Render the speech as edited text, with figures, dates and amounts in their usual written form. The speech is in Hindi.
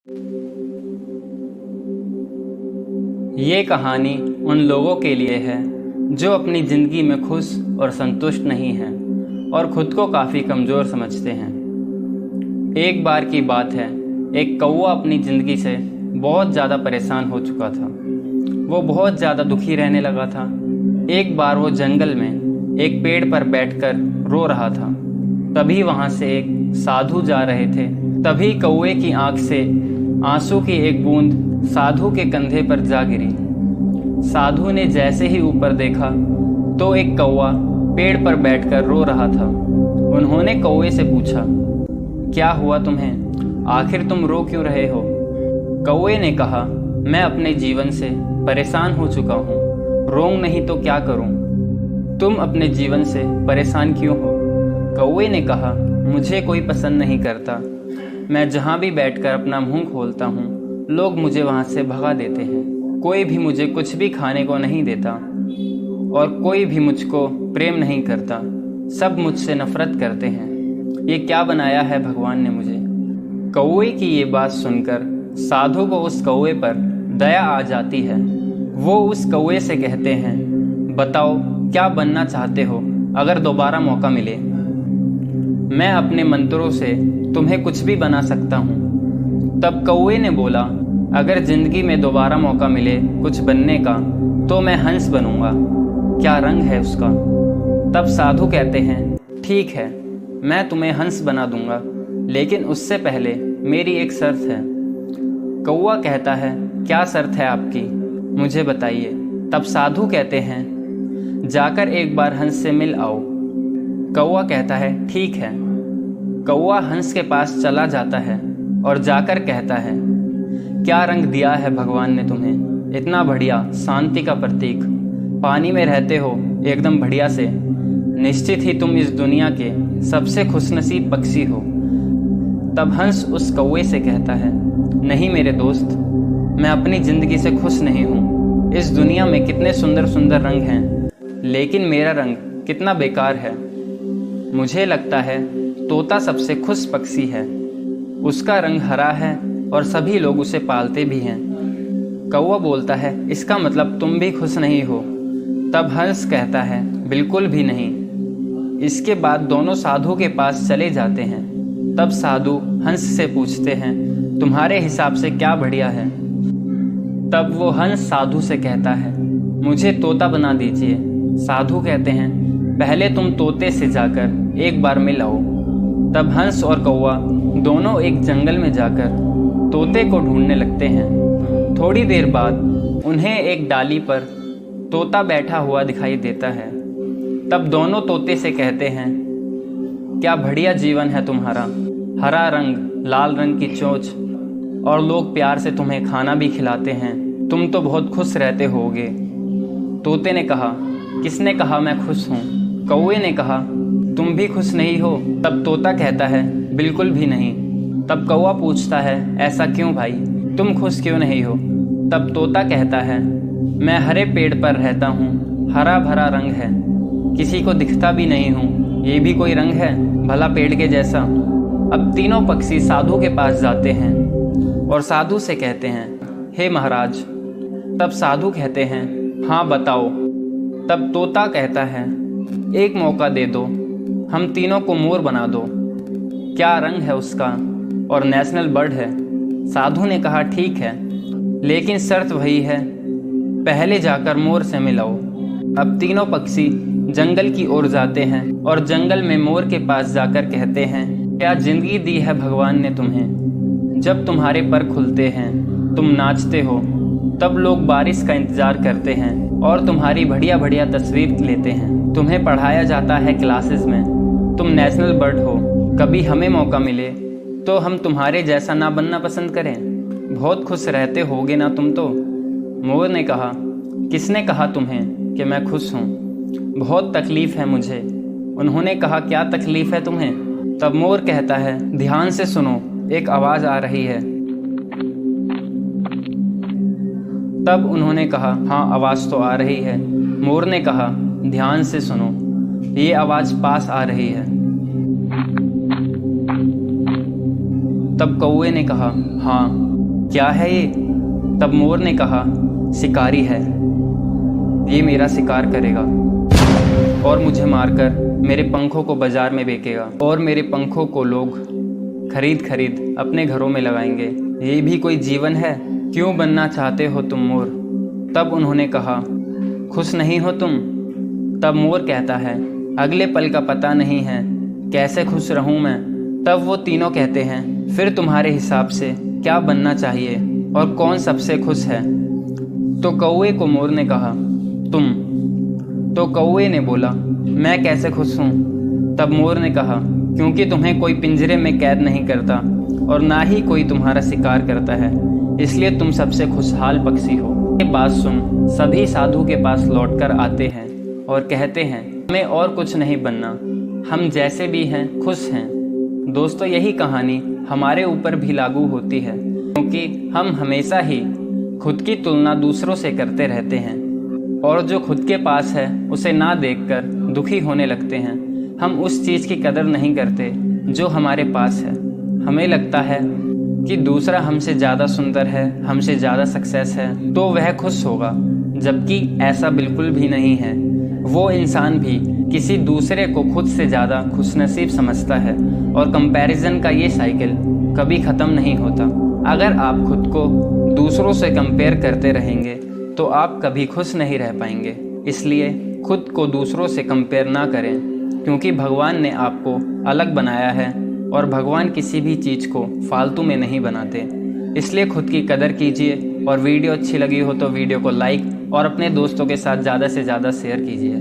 ये कहानी उन लोगों के लिए है जो अपनी ज़िंदगी में खुश और संतुष्ट नहीं हैं और ख़ुद को काफ़ी कमज़ोर समझते हैं। एक बार की बात है, एक कौवा अपनी ज़िंदगी से बहुत ज़्यादा परेशान हो चुका था। वो बहुत ज़्यादा दुखी रहने लगा था। एक बार वो जंगल में एक पेड़ पर बैठकर रो रहा था। तभी वहाँ से एक साधु जा रहे थे। तभी कौवे की आँख से आंसू की एक बूंद साधु के कंधे पर जा गिरी। साधु ने जैसे ही ऊपर देखा तो एक कौवा पेड़ पर बैठकर रो रहा था। उन्होंने कौवे से पूछा, क्या हुआ तुम्हें? आखिर तुम रो क्यों रहे हो? कौवे ने कहा, मैं अपने जीवन से परेशान हो चुका हूँ। रोऊं नहीं तो क्या करूँ? तुम अपने जीवन से परेशान क्यों हो? कौवे ने कहा, मुझे कोई पसंद नहीं करता। मैं जहाँ भी बैठकर अपना मुंह खोलता हूँ, लोग मुझे वहाँ से भगा देते हैं। कोई भी मुझे कुछ भी खाने को नहीं देता और कोई भी मुझको प्रेम नहीं करता। सब मुझसे नफरत करते हैं। ये क्या बनाया है भगवान ने मुझे? कौवे की ये बात सुनकर साधु को उस कौवे पर दया आ जाती है। वो उस कौवे से कहते हैं, बताओ क्या बनना चाहते हो अगर दोबारा मौका मिले? मैं अपने मंत्रों से तुम्हें कुछ भी बना सकता हूँ। तब कौवे ने बोला, अगर जिंदगी में दोबारा मौका मिले कुछ बनने का तो मैं हंस बनूंगा। क्या रंग है उसका? तब साधु कहते हैं, ठीक है, मैं तुम्हें हंस बना दूंगा, लेकिन उससे पहले मेरी एक शर्त है। कौवा कहता है, क्या शर्त है आपकी? मुझे बताइए। तब साधु कहते हैं, जाकर एक बार हंस से मिल आओ। कौवा कहता है, ठीक है। कौवा हंस के पास चला जाता है और जाकर कहता है, क्या रंग दिया है भगवान ने तुम्हें? इतना बढ़िया, शांति का प्रतीक। पानी में रहते हो एकदम बढ़िया से। निश्चित ही तुम इस दुनिया के सबसे खुशनसीब पक्षी हो। तब हंस उस कौवे से कहता है, नहीं मेरे दोस्त, मैं अपनी ज़िंदगी से खुश नहीं हूँ। इस दुनिया में कितने सुंदर सुंदर रंग हैं, लेकिन मेरा रंग कितना बेकार है। मुझे लगता है तोता सबसे खुश पक्षी है। उसका रंग हरा है और सभी लोग उसे पालते भी हैं। कौवा बोलता है, इसका मतलब तुम भी खुश नहीं हो? तब हंस कहता है, बिल्कुल भी नहीं। इसके बाद दोनों साधु के पास चले जाते हैं। तब साधु हंस से पूछते हैं, तुम्हारे हिसाब से क्या बढ़िया है? तब वो हंस साधु से कहता है, मुझे तोता बना दीजिए। साधु कहते हैं, पहले तुम तोते से जाकर एक बार मिल आओ। तब हंस और कौवा दोनों एक जंगल में जाकर तोते को ढूंढने लगते हैं। थोड़ी देर बाद उन्हें एक डाली पर तोता बैठा हुआ दिखाई देता है। तब दोनों तोते से कहते हैं, क्या बढ़िया जीवन है तुम्हारा। हरा रंग, लाल रंग की चोंच और लोग प्यार से तुम्हें खाना भी खिलाते हैं। तुम तो बहुत खुश रहते होगे। तोते ने कहा, किसने कहा मैं खुश हूँ? कौवे ने कहा, तुम भी खुश नहीं हो? तब तोता कहता है, बिल्कुल भी नहीं। तब कौवा पूछता है, ऐसा क्यों भाई, तुम खुश क्यों नहीं हो? तब तोता कहता है, मैं हरे पेड़ पर रहता हूँ, हरा भरा रंग है, किसी को दिखता भी नहीं हूँ। ये भी कोई रंग है भला पेड़ के जैसा? अब तीनों पक्षी साधु के पास जाते हैं और साधु से कहते हैं, हे महाराज। तब साधु कहते हैं, हाँ बताओ। तब तोता कहता है, एक मौका दे दो, हम तीनों को मोर बना दो। क्या रंग है उसका और नेशनल बर्ड है? साधु ने कहा, ठीक है, लेकिन शर्त वही है, पहले जाकर मोर से मिलाओ। अब तीनों पक्षी जंगल की ओर जाते हैं और जंगल में मोर के पास जाकर कहते हैं, क्या जिंदगी दी है भगवान ने तुम्हें। जब तुम्हारे पर खुलते हैं, तुम नाचते हो, तब लोग बारिश का इंतजार करते हैं और तुम्हारी बढ़िया बढ़िया तस्वीर लेते हैं। तुम्हें पढ़ाया जाता है क्लासेस में, तुम नेशनल बर्ड हो। कभी हमें मौका मिले तो हम तुम्हारे जैसा ना बनना पसंद करें। बहुत खुश रहते होगे ना तुम तो। मोर ने कहा, किसने कहा तुम्हें कि मैं खुश हूँ? बहुत तकलीफ़ है मुझे। उन्होंने कहा, क्या तकलीफ़ है तुम्हें? तब मोर कहता है, ध्यान से सुनो, एक आवाज़ आ रही है। तब उन्होंने कहा, हाँ आवाज़ तो आ रही है। मोर ने कहा, ध्यान से सुनो, ये आवाज़ पास आ रही है। तब कौवे ने कहा, हाँ, क्या है ये? तब मोर ने कहा, शिकारी है, ये मेरा शिकार करेगा और मुझे मारकर मेरे पंखों को बाजार में बेचेगा और मेरे पंखों को लोग खरीद खरीद अपने घरों में लगाएंगे। ये भी कोई जीवन है? क्यों बनना चाहते हो तुम मोर? तब उन्होंने कहा, खुश नहीं हो तुम? तब मोर कहता है, अगले पल का पता नहीं है, कैसे खुश रहूं मैं? तब वो तीनों कहते हैं, फिर तुम्हारे हिसाब से क्या बनना चाहिए और कौन सबसे खुश है? तो कौवे को मोर ने कहा, तुम। तो कौवे ने बोला, मैं कैसे खुश हूँ? तब मोर ने कहा, क्योंकि तुम्हें कोई पिंजरे में कैद नहीं करता और ना ही कोई तुम्हारा शिकार करता है, इसलिए तुम सबसे खुशहाल पक्षी हो। ये बात सुन सभी साधु के पास लौटकर आते हैं और कहते हैं, हमें और कुछ नहीं बनना, हम जैसे भी हैं खुश हैं। दोस्तों, यही कहानी हमारे ऊपर भी लागू होती है, क्योंकि हम हमेशा ही खुद की तुलना दूसरों से करते रहते हैं और जो खुद के पास है उसे ना देखकर दुखी होने लगते हैं। हम उस चीज़ की कदर नहीं करते जो हमारे पास है। हमें लगता है कि दूसरा हमसे ज़्यादा सुंदर है, हमसे ज़्यादा सक्सेस है, तो वह खुश होगा, जबकि ऐसा बिल्कुल भी नहीं है। वो इंसान भी किसी दूसरे को खुद से ज़्यादा खुशनसीब समझता है और कंपैरिजन का ये साइकिल कभी ख़त्म नहीं होता। अगर आप खुद को दूसरों से कंपेयर करते रहेंगे तो आप कभी खुश नहीं रह पाएंगे। इसलिए खुद को दूसरों से कंपेयर ना करें, क्योंकि भगवान ने आपको अलग बनाया है और भगवान किसी भी चीज़ को फालतू में नहीं बनाते। इसलिए खुद की कदर कीजिए और वीडियो अच्छी लगी हो तो वीडियो को लाइक और अपने दोस्तों के साथ ज़्यादा से ज़्यादा शेयर कीजिए।